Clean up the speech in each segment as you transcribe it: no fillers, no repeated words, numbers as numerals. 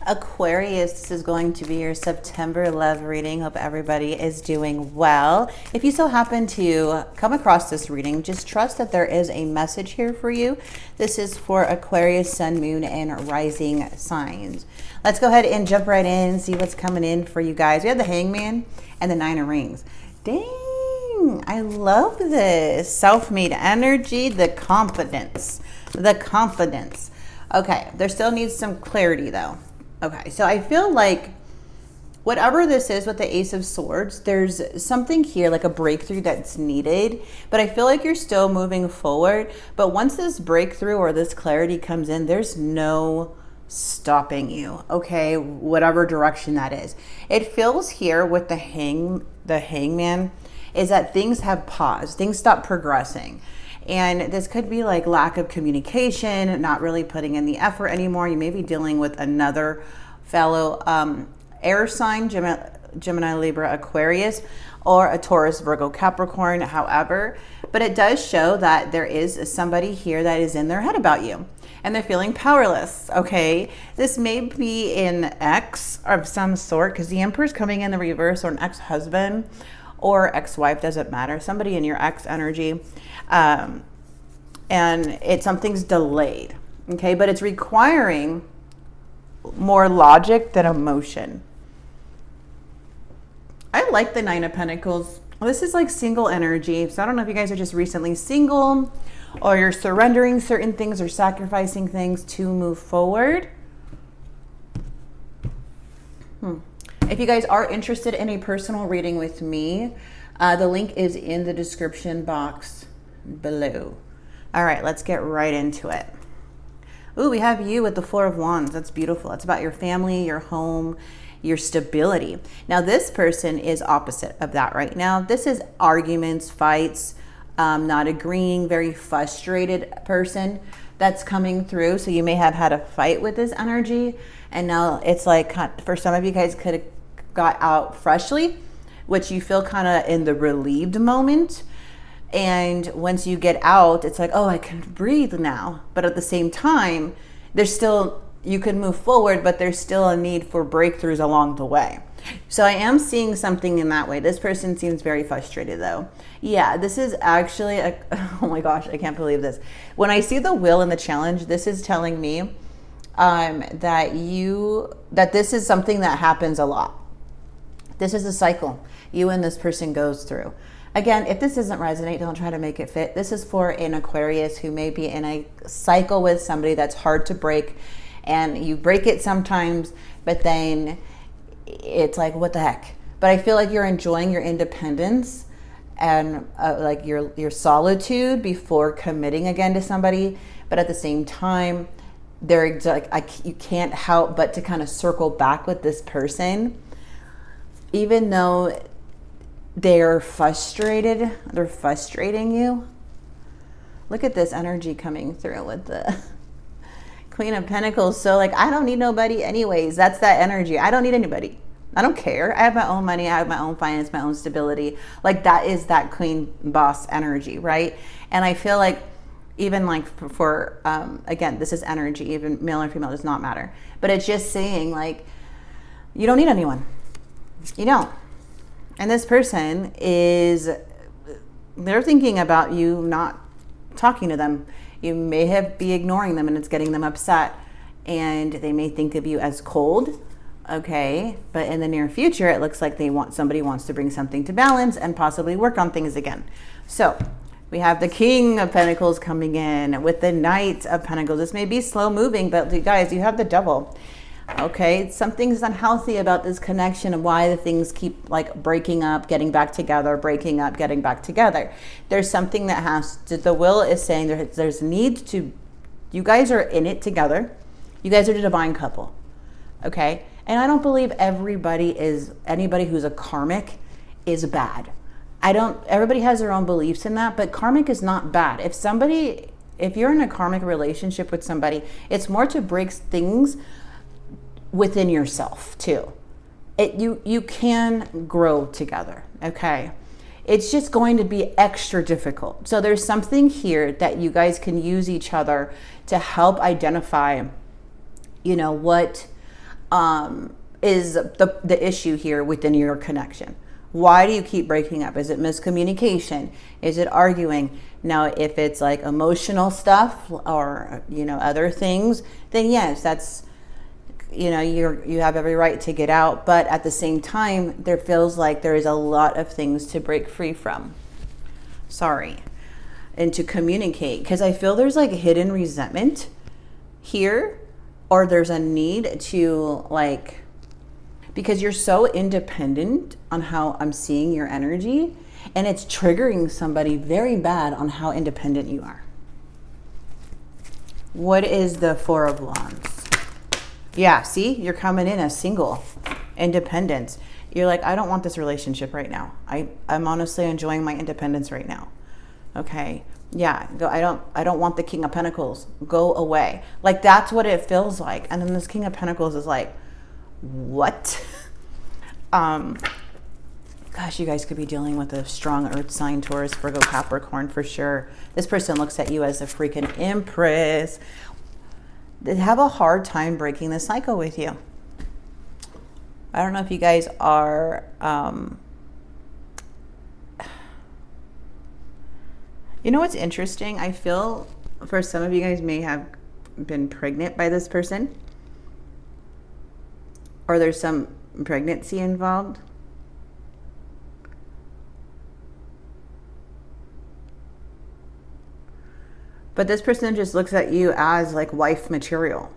Aquarius, this is going to be your September love reading. Hope everybody is doing well. If you so happen to come across this reading, just trust that there is a message here for you. This is for Aquarius, Sun, Moon, and Rising signs. Let's go ahead and jump right in and see what's coming in for you guys. We have the Hangman and the Nine of Rings. Dang, I love this. Self-made energy, the confidence. The confidence. Okay, there still needs some clarity though. Okay, so I feel like whatever this is with the Ace of Swords, there's something here like a breakthrough that's needed, but I feel like you're still moving forward. But once this breakthrough or this clarity comes in, there's no stopping you, okay, whatever direction that is. It feels here with the Hangman is that things have paused, things stop progressing. And this could be like lack of communication, not really putting in the effort anymore. You may be dealing with another fellow air sign, Gemini, Libra, Aquarius, or a Taurus, Virgo, Capricorn, however. But it does show that there is somebody here that is in their head about you. And they're feeling powerless, okay? This may be an ex of some sort, because the Emperor is coming in the reverse, or an ex-husband or ex-wife, doesn't matter. Somebody in your ex energy. And something's delayed, okay? But it's requiring more logic than emotion. I like the Nine of Pentacles. This is like single energy. So I don't know if you guys are just recently single, or you're surrendering certain things or sacrificing things to move forward. If you guys are interested in a personal reading with me, the link is in the description box below. All right, let's get right into it. Ooh, we have you with the Four of Wands. That's beautiful. It's about your family, your home, your stability. Now, this person is opposite of that right now. This is arguments, fights, not agreeing, very frustrated person that's coming through. So you may have had a fight with this energy, and now it's like, for some of you guys could have got out freshly, which you feel kind of in the relieved moment. And once you get out, it's like, oh, I can breathe now. But at the same time, there's still, you can move forward, but there's still a need for breakthroughs along the way. So I am seeing something in that way. This person seems very frustrated though. Yeah, this is actually, oh my gosh, I can't believe this. When I see the wheel and the challenge, this is telling me that this is something that happens a lot. This is a cycle you and this person goes through. Again, if this doesn't resonate, don't try to make it fit. This is for an Aquarius who may be in a cycle with somebody that's hard to break, and you break it sometimes, but then it's like, what the heck? But I feel like you're enjoying your independence and like your solitude before committing again to somebody. But at the same time, they're like, you can't help but to kind of circle back with this person, even though they're frustrated, they're frustrating you. Look at this energy coming through with the Queen of Pentacles. So like, I don't need nobody anyways. That's that energy. I don't need anybody. I don't care. I have my own money. I have my own finance, my own stability. Like, that is that queen boss energy, right? And I feel like even like for again, this is energy, even male or female does not matter. But it's just saying like, you don't need anyone. You don't. And this person they're thinking about you not talking to them. You may be ignoring them, and it's getting them upset, and they may think of you as cold. Okay, but in the near future, it looks like somebody wants to bring something to balance and possibly work on things again. So we have the King of Pentacles coming in with the Knight of Pentacles. This may be slow moving, but you guys, you have the Devil. Okay, something's unhealthy about this connection and why the things keep like breaking up, getting back together, breaking up, getting back together. There's something that has to, the will is saying there's need to, you guys are in it together. You guys are the divine couple. Okay, and I don't believe anybody who's a karmic is bad. Everybody has their own beliefs in that, but karmic is not bad. If you're in a karmic relationship with somebody, it's more to break things within yourself too. You can grow together, okay? It's just going to be extra difficult. So there's something here that you guys can use each other to help identify, what is the issue here within your connection. Why do you keep breaking up? Is it miscommunication? Is it arguing? Now, if it's like emotional stuff or, other things, then yes, that's, you have every right to get out. But at the same time, there feels like there is a lot of things to break free from. Sorry. And to communicate, because I feel there's like hidden resentment here, or there's a need to like, because you're so independent on how I'm seeing your energy, and it's triggering somebody very bad on how independent you are. What is the Four of Wands? Yeah, see, you're coming in as single, independence. You're like, I don't want this relationship right now. I'm honestly enjoying my independence right now. Okay, yeah, go. I don't want the King of Pentacles. Go away. Like, that's what it feels like. And then this King of Pentacles is like, what? Gosh, you guys could be dealing with a strong earth sign, Taurus, Virgo, Capricorn for sure. This person looks at you as a freaking empress. They have a hard time breaking the cycle with you. I don't know if you guys are, you know what's interesting? I feel for some of you guys may have been pregnant by this person, or there's some pregnancy involved. But this person just looks at you as like wife material.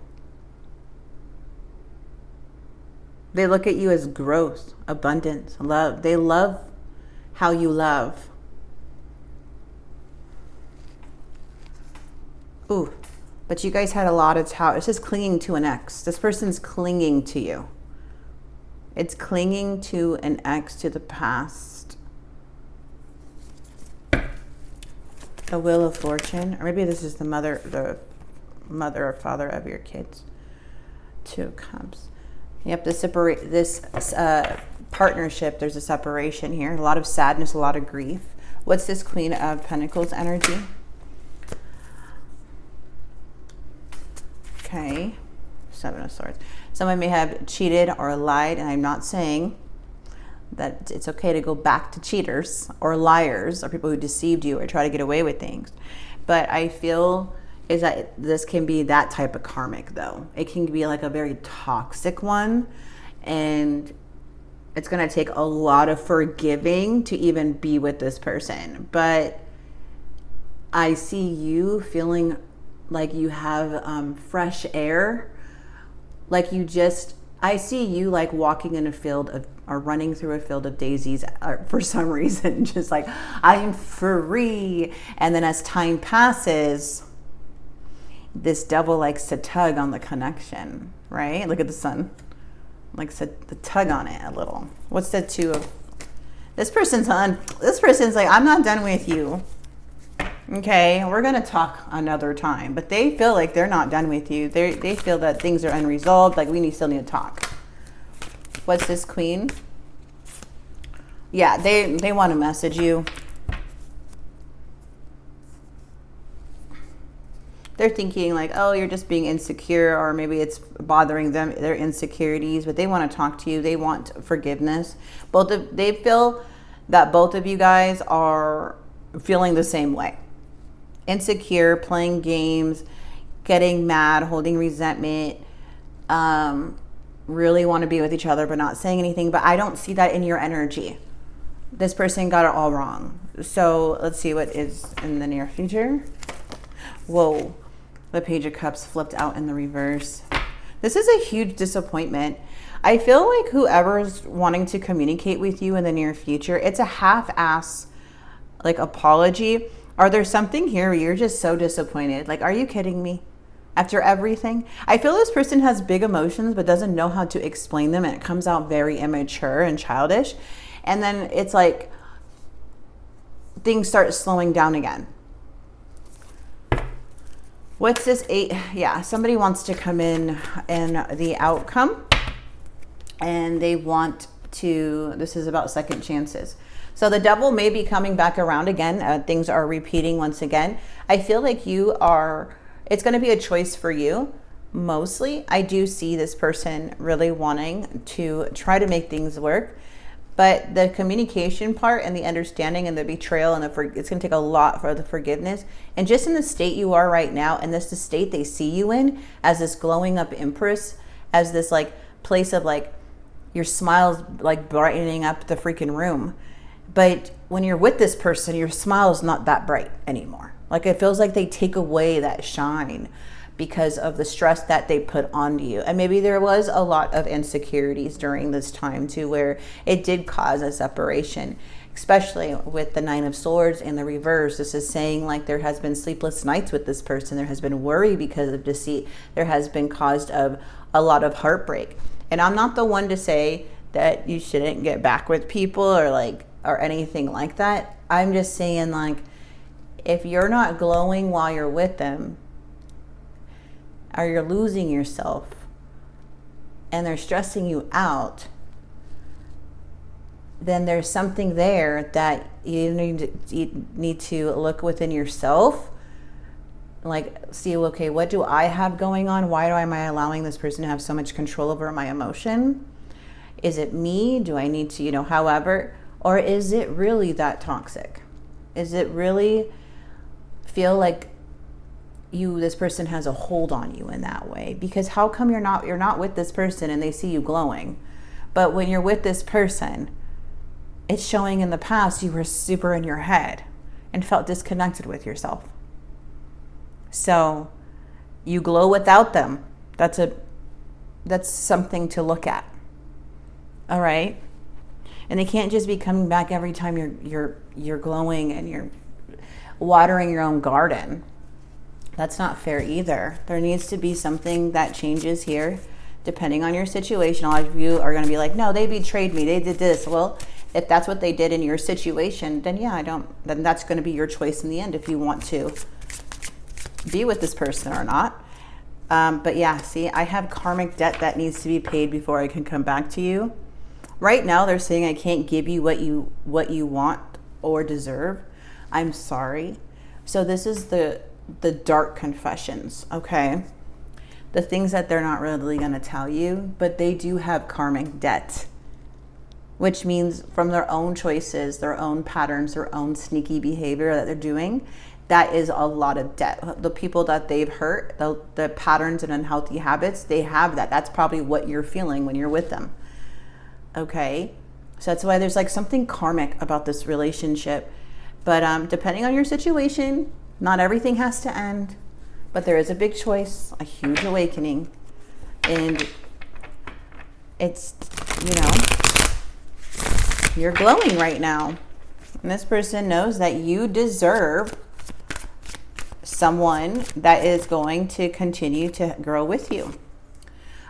They look at you as growth, abundance, love. They love how you love. Ooh, but you guys had a lot of It's just clinging to an ex. This person's clinging to you. It's clinging to an ex, to the past. The Wheel of Fortune, or maybe this is the mother or father of your kids. Two of Cups. Yep, this partnership, there's a separation here. A lot of sadness, a lot of grief. What's this Queen of Pentacles energy? Okay, Seven of Swords. Someone may have cheated or lied, and I'm not saying that it's okay to go back to cheaters or liars or people who deceived you or try to get away with things. But I feel is that this can be that type of karmic, though. It can be like a very toxic one, and it's going to take a lot of forgiving to even be with this person. But I see you feeling like you have fresh air, like I see you like walking in a field of, or running through a field of daisies for some reason, just like, I'm free. And then as time passes, this devil likes to tug on the connection, right? Look at the sun, likes to tug on it a little. What's the Two of, this person's like, I'm not done with you. Okay, we're going to talk another time. But they feel like they're not done with you. They feel that things are unresolved, like still need to talk. What's this Queen? Yeah, they want to message you. They're thinking like, oh, you're just being insecure, or maybe it's bothering them, their insecurities, but they want to talk to you. They want forgiveness. They feel that both of you guys are feeling the same way. Insecure, playing games, getting mad, holding resentment, really want to be with each other but not saying anything. But I don't see that in your energy. This person got it all wrong. So let's see what is in the near future. Whoa, the Page of Cups flipped out in the reverse. This is a huge disappointment. I feel like whoever's wanting to communicate with you in the near future, it's a half-ass like apology. Are there something here where you're just so disappointed? Like, are you kidding me? After everything? I feel this person has big emotions but doesn't know how to explain them, and it comes out very immature and childish. And then it's like things start slowing down again. What's this 8? Yeah, somebody wants to come in the outcome, and they want to, this is about second chances. So the devil may be coming back around again. Things are repeating once again. I feel like it's going to be a choice for you mostly. I do see this person really wanting to try to make things work, but the communication part and the understanding and the betrayal and it's going to take a lot for the forgiveness. And just in the state you are right now, and this the state they see you in, as this glowing up empress, as this like place of like your smile's like brightening up the freaking room. But when you're with this person, your smile is not that bright anymore. Like it feels like they take away that shine because of the stress that they put onto you. And maybe there was a lot of insecurities during this time too, where it did cause a separation, especially with the Nine of Swords in the reverse. This is saying like there has been sleepless nights with this person. There has been worry because of deceit. There has been caused of a lot of heartbreak. And I'm not the one to say that you shouldn't get back with people or anything like that. I'm just saying, like, if you're not glowing while you're with them, or you're losing yourself and they're stressing you out, then there's something there that you need to look within yourself. Like, see, okay, what do I have going on? Why am I allowing this person to have so much control over my emotion? Is it me? Do I need to, however, or is it really that toxic? Is it really feel like this person has a hold on you in that way? Because how come you're not with this person and they see you glowing, but when you're with this person, it's showing in the past you were super in your head and felt disconnected with yourself. So you glow without them. That's something to look at. All right. And they can't just be coming back every time you're glowing and you're watering your own garden. That's not fair either. There needs to be something that changes here depending on your situation. A lot of you are going to be like, no, they betrayed me. They did this. Well, if that's what they did in your situation, then then that's going to be your choice in the end if you want to be with this person or not. But yeah, see, I have karmic debt that needs to be paid before I can come back to you. Right now, they're saying I can't give you what you want or deserve. I'm sorry. So this is the dark confessions, okay? The things that they're not really going to tell you, but they do have karmic debt, which means from their own choices, their own patterns, their own sneaky behavior that they're doing, that is a lot of debt. The people that they've hurt, the patterns and unhealthy habits, they have that. That's probably what you're feeling when you're with them. Okay? So that's why there's like something karmic about this relationship. But depending on your situation, not everything has to end. But there is a big choice, a huge awakening. And it's, you're glowing right now. And this person knows that you deserve someone that is going to continue to grow with you.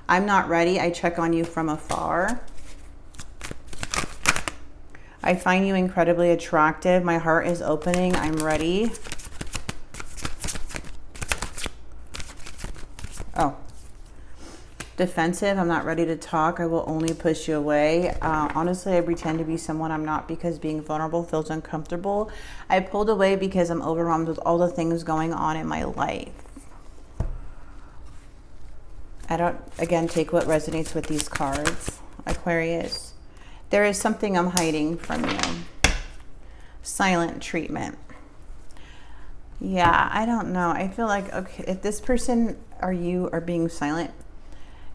I'm not ready. I check on you from afar. I find you incredibly attractive. My heart is opening. I'm ready. Oh. Defensive. I'm not ready to talk. I will only push you away. Honestly, I pretend to be someone I'm not because being vulnerable feels uncomfortable. I pulled away because I'm overwhelmed with all the things going on in my life. I don't, again, take what resonates with these cards. Aquarius. There is something I'm hiding from you. Silent treatment. Yeah, I don't know. I feel like, okay, if this person or you are being silent,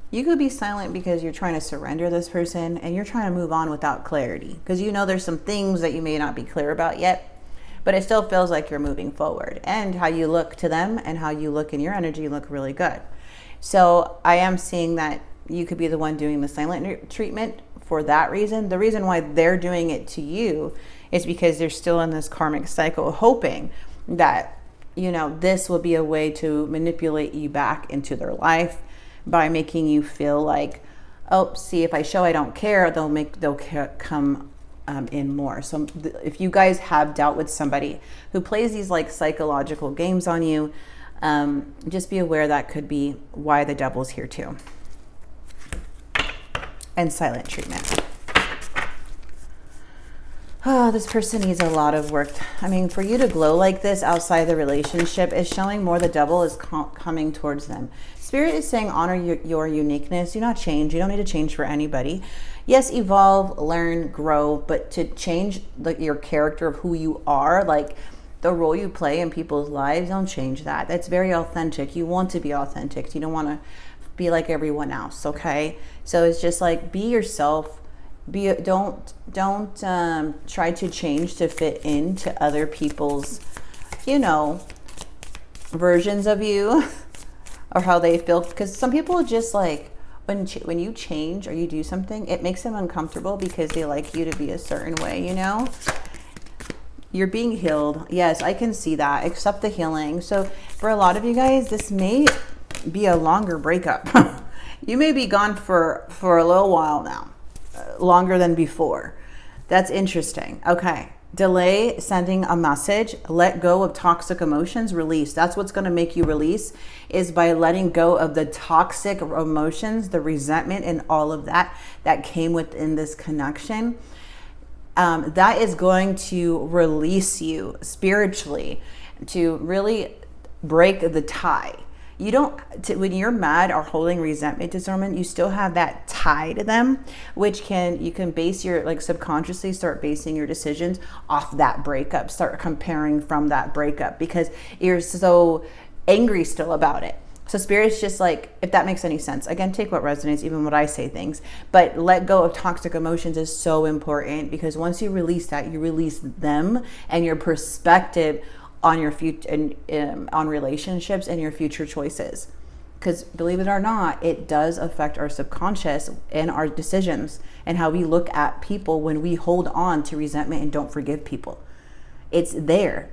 you could be silent because you're trying to surrender this person and you're trying to move on without clarity. Because there's some things that you may not be clear about yet, but it still feels like you're moving forward. And how you look to them and how you look in your energy look really good. So I am seeing that you could be the one doing the silent treatment for that reason. The reason why they're doing it to you is because they're still in this karmic cycle, hoping that, this will be a way to manipulate you back into their life by making you feel like, oh, see, if I show I don't care, they'll come in more. So if you guys have dealt with somebody who plays these like psychological games on you, just be aware that could be why the devil's here too. And silent treatment. Oh, this person needs a lot of work. I mean, for you to glow like this outside the relationship is showing more the devil is coming towards them. Spirit is saying honor your uniqueness. Do not change. You don't need to change for anybody. Yes, evolve, learn, grow, but to change your character of who you are, like the role you play in people's lives, don't change that. That's very authentic. You want to be authentic. You don't want to be like everyone else, okay? So it's just like, be yourself. Don't try to change to fit into other people's, you know, versions of you or how they feel. Because some people just like, when you change or you do something, it makes them uncomfortable because they like you to be a certain way, you know? You're being healed. Yes, I can see that. Accept the healing. So for a lot of you guys, this may be a longer breakup. You may be gone for a little while now. Longer than before. That's interesting. Okay. Delay sending a message. Let go of toxic emotions. Release. That's what's going to make you release, is by letting go of the toxic emotions, the resentment, and all of that came within this connection. That is going to release you spiritually, to really break the tie. You don't, when you're mad or holding resentment to someone, you still have that tie to them, which you can base your, like, subconsciously start basing your decisions off that breakup, start comparing from that breakup because you're so angry still about it. So Spirit's just like, if that makes any sense, again, take what resonates, even when I say things, but let go of toxic emotions is so important, because once you release that, you release them and your perspective on your future and on relationships and your future choices. Because believe it or not, it does affect our subconscious and our decisions and how we look at people when we hold on to resentment and don't forgive people. It's there.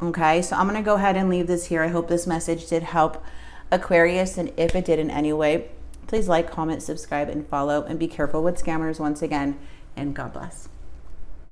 Okay, so I'm going to go ahead and leave this here. I hope this message did help, Aquarius, and if it did in any way, please like, comment, subscribe, and follow, and be careful with scammers once again, and God bless.